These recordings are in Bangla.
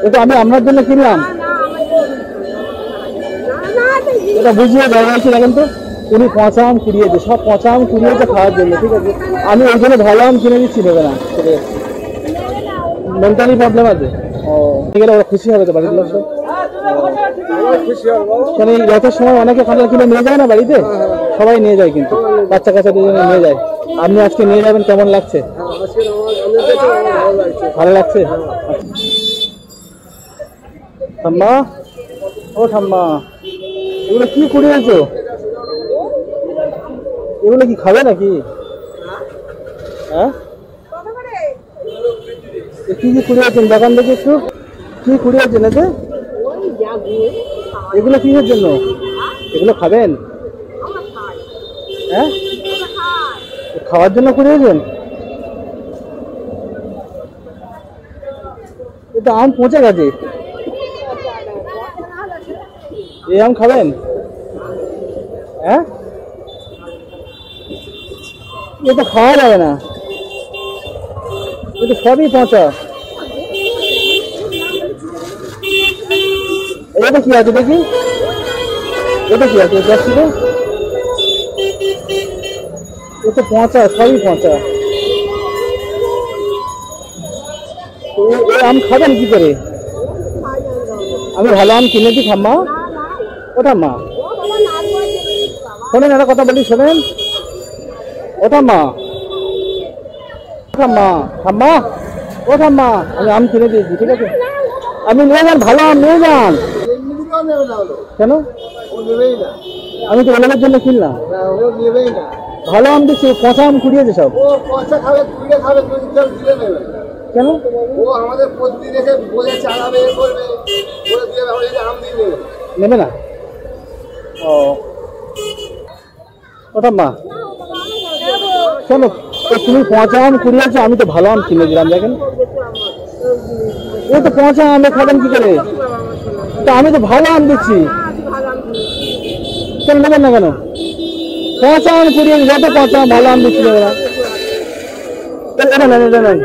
এটা আমি আপনার জন্য কিনলাম, এটা বুঝিয়ে দেওয়া হয়েছে। দেখেন তো উনি পচা আম কুড়িয়েছে, সব পচা আম কুড়িয়েছে খাওয়ার জন্য, ঠিক আছে। আমি ওই জন্য ভালো আম কিনে দিচ্ছি, নেবে না, ঠিক আছে। মেন্টালি প্রবলেম আছে। ও ঠিক আছে, ওরা খুশি হবে তো বাড়ির লোক সব। মানে যত সময় অনেকে কাঁঠাল কিনে নিয়ে যায় না বাড়িতে, সবাই নিয়ে যায়, কিন্তু বাচ্চা কাচ্চা দুজনে নিয়ে যায়। আপনি আজকে নিয়ে যাবেন, কেমন লাগছে? ভালো লাগছে। ঠাম্মা, ও ঠাম্মা, এগুলো কি কুড়িয়েছো? এগুলো কি খাবে নাকি? হ্যাঁ, কি কি কুড়িয়েছেন দোকান থেকে? একটু কি কুড়িয়েছেন এতে? এগুলো কিসের জন্য? এগুলো খাবেন? হ্যাঁ, খাওয়ার জন্য কুড়িয়েছেন? এটা আম পচে গেছে, এই আম খাবেন? হ্যাঁ, এ তো খাওয়া যাবে না, এটা সবই পচা। এটা কি আছে দেখি, এটা কি আছে? এটা ছিল, এটা পচা, সবই পচা। এই আম খাবেন কি করে? আমি ভালো আম কিনেছি ঠাম্মা। ও ঠাম্মা, শোনেন, একটা কথা বলি, শোনেন। ও ঠাম্মা, ঠাম্মা, ঠাম্মা, ও ঠাম্মা, আমি আম কিনে দিয়েছি, ঠিক আছে। আপনি নিয়ে যান, ভালো আম নিয়ে যান। কেন? আমি তো ওনাদের জন্য কিনলাম, ভালো আম দিচ্ছি, পচা আম কুড়িয়েছে সব। কেন? নেবে না? ও ঠাম্মা, শোনো, তুমি পচা আম কুড়িয়েছো, আমি তো ভালো আম কিনে দিলাম, দেখেন। ও তো পচা আম, খাবেন কি করে? তা আমি তো ভালো আম দিচ্ছি, কেন নেবেন না? কেন? পচা আম কুড়িয়েছে, যত পচা আম, ভালো আম দিচ্ছি, নেবে না? এটা নেন, এটা নেন।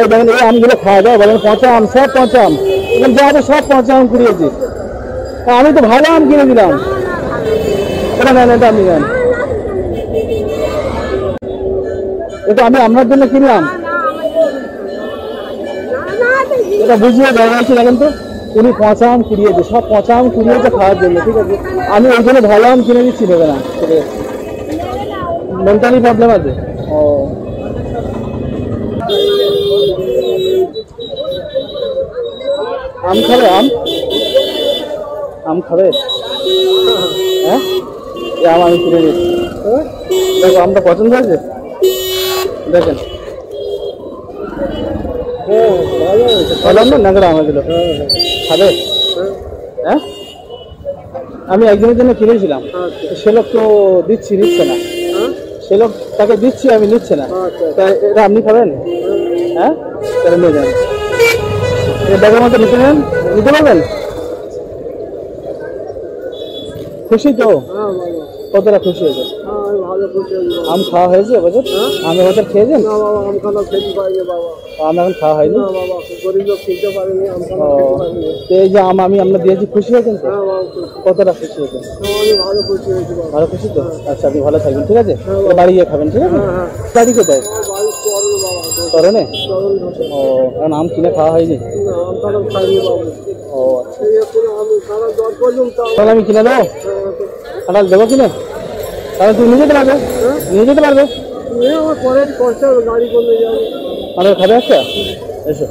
এই দেখেন, এই আমগুলো খাওয়া যায়, বলেন পচা আম, সব পচা আম, যা আছে সব পচা আম কুড়িয়েছি। আমি তো ভালো আম কিনে দিলাম, এটা নেন, এটা আপনি নেন। এটা আমি আপনার জন্য কিনলাম, এটা বুঝিয়ে দেওয়া হয়েছে। দেখেন তো উনি পচা আম কুড়িয়েছে, সব পচা আম কুড়িয়েছে খাওয়ার জন্য, ঠিক আছে। আমি ওই জন্য ভালো আম কিনে দিচ্ছি, নেবে না, ঠিক আছে। মেন্টালি প্রবলেম আছে। ও আম খাবে? আম খাবে? হ্যাঁ, এই আম আমি কিনে দিচ্ছি, দেখো আমটা পছন্দ হয়েছে, দেখেন। ভালো আম না, নাগড়া আম এগুলো খাবে? হ্যাঁ, আমি একজনের জন্য কিনেছিলাম, সে লোক তো নিচ্ছে না, সে লোক তাকে দিচ্ছি, আমি নিচ্ছে না। এটা আপনি খাবেন? হ্যাঁ, তাহলে নিয়ে যান, এই ব্যাগের মধ্যে নিতে নেন, নিতে পারবেন? খুশি তো? কতটা খুশি হয়েছে? আম খাওয়া হয়েছে এবছর? আম এবছর খেয়েছেন? আম এখন খাওয়া হয়নি। এই যে আম আমি আপনার দিয়েছি, খুশি হয়েছেন তো? কতটা খুশি হয়েছেন? ভালো খুশি তো? আচ্ছা, আপনি ভালো থাকবেন, ঠিক আছে। বাড়ি গিয়ে খাবেন, ঠিক আছে। বাড়ি কোথায়? চরণে? ও, এখন আম কিনে খাওয়া হয়নি? ও আচ্ছা, তাহলে আমি কিনে দেবো, কাঁঠাল দেবো কিনে? তাহলে তুমি নিয়ে যেতে পারবে? নিয়ে যেতে পারবে? আমাদের খাবে একটা, এসো।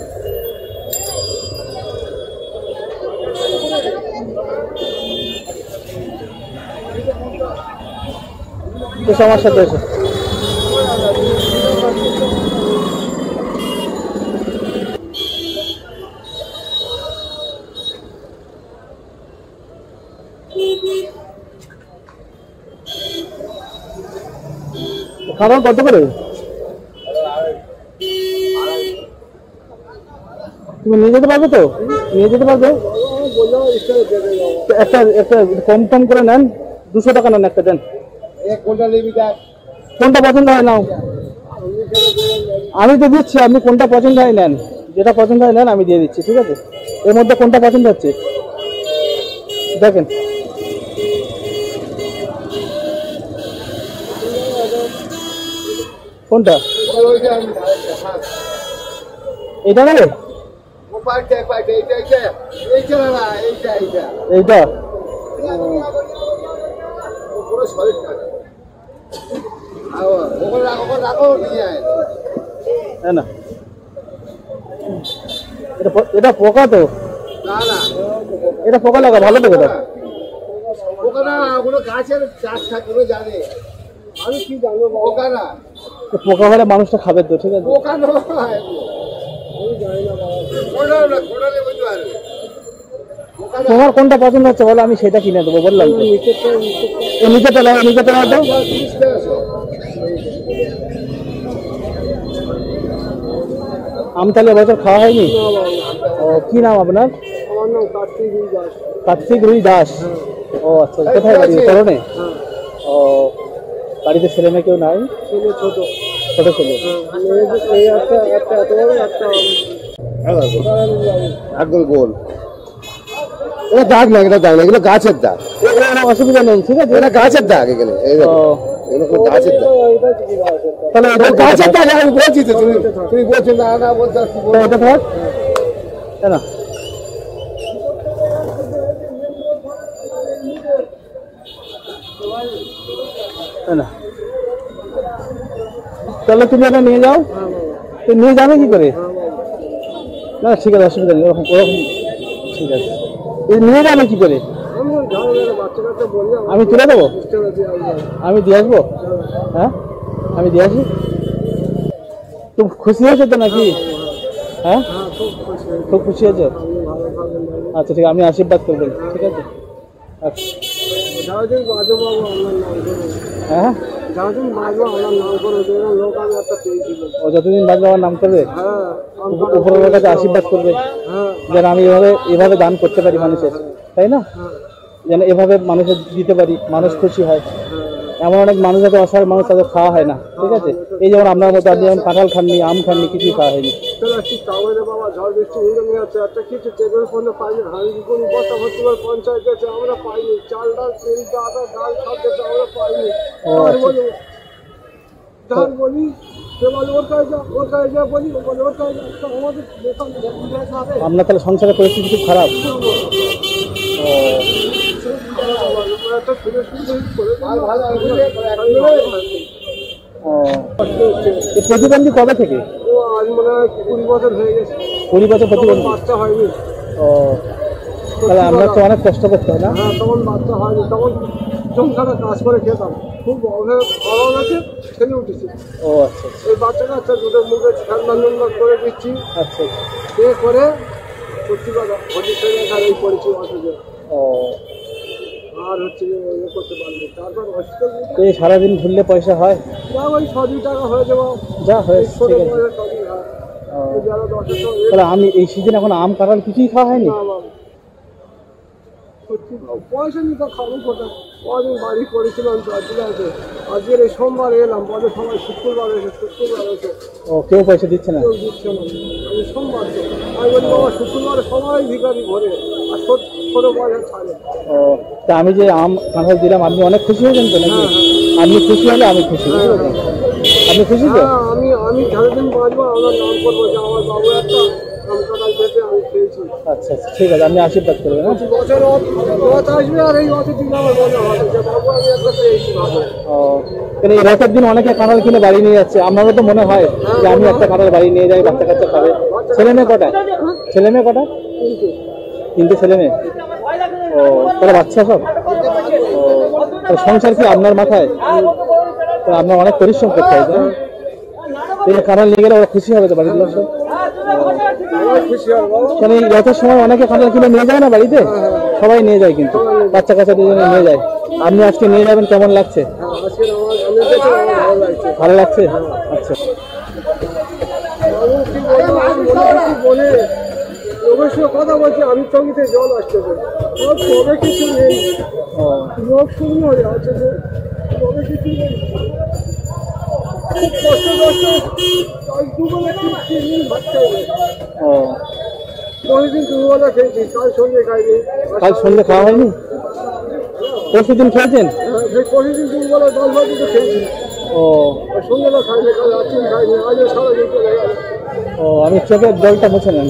এসো আমার সাথে, এসো। খাবার কত করে? তুমি নিয়ে যেতে পারবে তো? নিয়ে যেতে পারবে? একটা একটা কম কম করে নেন, 200 টাকা নেন, একটা দেন। কোনটা পছন্দ হয় নাও, আমি তো দিচ্ছি, আপনি কোনটা পছন্দ হয় নেন, যেটা পছন্দ হয় নেন, আমি দিয়ে দিচ্ছি, ঠিক আছে? এর মধ্যে কোনটা পছন্দ হচ্ছে দেখেন। কোনটা? এটা নেবে? এইটা না, এটা পোকা তো, এটা পোকা লাগা ভালো তো, এটা পোকা না, ওগুলো গাছের গাছ থাকে, জানে। আমি কি জানবো, পোকা না। পোকা হলে মানুষটা খাবে তো, ঠিক আছে? পোকা নয়, আমি জানি না বাবা। তোমার কোনটা পছন্দ হচ্ছে বলো, আমি সেটা কিনে দেবো বললাম তো। নিচেটা দাও, নিচেটা দাও। আম তাহলে এবছর খাওয়া হয়নি? ও, কি নাম আপনার? আমার নাম কার্তিক রুই দাস। কার্তিক রুই দাস। ও আচ্ছা, কোথায় বাড়ি? করণে? ও, বাড়িতে ছেলে মেয়ে কেউ নাই? ছেলে ছোট ছোট ছেলে। একদম গোল। এটা দাগ না, এটা দাগ না, এগুলো গাছের দাগ। অসুবিধা নেই, ঠিক আছে? এটা গাছের দাগ, এখানে এগুলো গাছের দাগ। তাহলে গাছের দাগ আমি বলছি তো, তুমি বলছো না না বলছো। এটা থাক, তাই না? তাহলে তুমি এটা নিয়ে যাও। তুমি নিয়ে যাবে কি করে? না ঠিক আছে, অসুবিধা নেই, ওরকম ওরকম ঠিক আছে। নিয়ে যাবে কি করে? আমি তুলে দেবো, আমি দিয়ে আসবো। হ্যাঁ, আমি দিয়ে আসি। তুমি খুশি হয়েছো তো নাকি? হ্যাঁ, খুব খুশি হয়েছো? আচ্ছা ঠিক আছে, আমি আশীর্বাদ করবেন, ঠিক আছে? হ্যাঁ, ও যতদিন বাঁচবে আমার নাম করবে, উপরের কাছে আশীর্বাদ করবে যেন আমি এভাবে দান করতে পারি মানুষের, তাই না? যেন এভাবে মানুষের দিতে পারি, মানুষ খুশি হয়। এমন অনেক মানুষ আছে, অসহায় মানুষ, তাদের খাওয়া হয় না, ঠিক আছে? এই যেমন আপনার মতো, আপনি যেমন কাঁঠাল খাননি, আম খাননি, কিছুই খাওয়া হয়নি। আপনার তাহলে সংসারের পরিস্থিতি খুব খারাপ। প্রতিবন্ধী কবে থেকে? আজ মনে হয় 20 বছর হয়ে গেছে। 20 বছর প্রতিবন্ধী? বাচ্চা হয়নি। ও, তাহলে আমরা তো অনেক কষ্ট করতে হয় না? হ্যাঁ, তখন বাচ্চা হয়নি, তখন সংসারে কাজ করে খেতাম, খুব অভাব আছে, ছেলে উঠেছে। ও আচ্ছা, এই বাচ্চা কাচ্চা দুটোর মুখে ঠান্ডা করে দিচ্ছি। আচ্ছা, এ করে সত্যি কথা এই করেছি অসুবিধা। ও, আর হচ্ছে ইয়ে করতে পারবো, তারপর অসুবিধা। এই সারাদিন ঘুরলে পয়সা হয়? যা ওই 6-2 টাকা হয়ে যাবো, যা হয়েছে, ছোট ঠিক আছে। বয়সে 6-2 হয়। যারা 10 তাহলে আমি এই সিজন এখন আম কাঁঠাল কিছুই খাওয়া হয়নি? পয়সা নিতে খাবো কোথায়? কদিন বাড়ি করেছিলাম, আজকের এই সোমবার এলাম, বলে সবাই শুক্রবার এসে। ও, কেউ পয়সা দিচ্ছে না? কেউ দিচ্ছে না। আমি সোমবার আমি বলি বাবা, শুক্রবারে সবাই ভিখারি ঘরে, আর ছোট পয়সা ছাড়ে। ও, তা আমি যে আম কাঁঠাল দিলাম, আপনি অনেক খুশি হয়েছেন তো নাকি? আপনি খুশি হলে আমি খুশি, বুঝতে পারছেন? আপনি খুশি তো? আমি সারাদিন বাঁচবো, আমার নাম করবো যে আমার বাবু একটা আম কাঁঠাল খেতে আমি খেয়েছি। আচ্ছা আচ্ছা, ঠিক আছে, আপনি আশীর্বাদ করবেন। হ্যাঁ, বছর আসবে, আর এই অত দিন আমার মনে হবে যে বাবু আমি একটা পেয়েছি ভালো। ও, তাহলে এই রথের দিন অনেকে কাঁঠাল কিনে বাড়ি নিয়ে যাচ্ছে, আপনারও তো মনে হয় যে আমি একটা কাঁঠাল বাড়ি নিয়ে যাই, বাচ্চা কাচ্চা খাবে। ছেলে মেয়ে কটা? ছেলে মেয়ে কটা? 3টে ছেলে মেয়ে। ও, তাহলে বাচ্চা সব? ও, তাহলে সংসার কি আপনার মাথায়? তাহলে আপনার অনেক পরিশ্রম করতে হয়, তাই না? কাঁঠাল নিয়ে গেলে ওরা খুশি হবে তো, বাড়ির লোক সব? মানে এই রথের সময় অনেকে কাঁঠাল কিনে নিয়ে যায় না বাড়িতে? সবাই নিয়ে যায়, কিন্তু বাচ্চা কাচ্চা দুজনে নিয়ে যায়। আপনি আজকে নিয়ে যাবেন, কেমন লাগছে? ভালো লাগছে? আচ্ছা, কথা বলছি, আমি চোখে জল আসতে তবে কিছু নেই, লোক শূন্য হয়ে আছে, তবে কিছু নেই। খুব কষ্ট দুবেলা 3 দিন ভাত খাইবে। ও প্রতিদিন দুবেলা খেয়েছি, কাল সন্ধ্যে খাইনি। কাল সন্ধ্যে খাওয়া হয়নি? পরশু দিন খেয়েছেন? প্রতিদিন দুবেলা ডাল ভাত তো খেয়েছি, ও সন্ধ্যেটা খাইনি, কাল রাত্রি খাইনি, আজও সারাদিন চলে গেল। ও আমি চোখের জলটা মুছে নেন।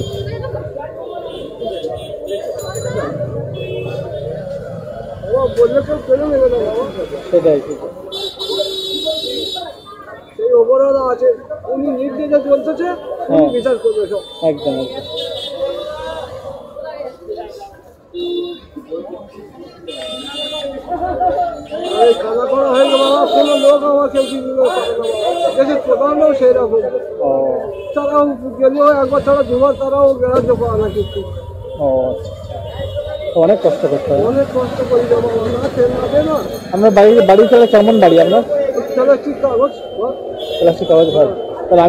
বাবা বললে কেউ পেরে নেবে না বাবা। সেটাই সেই অপরাধ আছে, উনি নির্দেশে চলতেছে, উনি বিচার করবে সব। একদম একদম। এই কানা করা হয়ে গেল বাবা, কোনো লোক আমাকে দিতে পারে না বাবা। দেশের প্রধানরাও সেই রকম, ও তারাও গেলেও একবার ছাড়া দুবার তারাও গ্রাহ্য করে না কিছু। ও তো অনেক কষ্ট করতে হবে। অনেক কষ্ট করি বাবা, না খেয়ে না দে না। আপনার বাড়ি চলে কেমন বাড়ি আপনার? প্লাস্টিক কাগজ প্লাস্টিক কাগজ ঘর। তাহলে আমি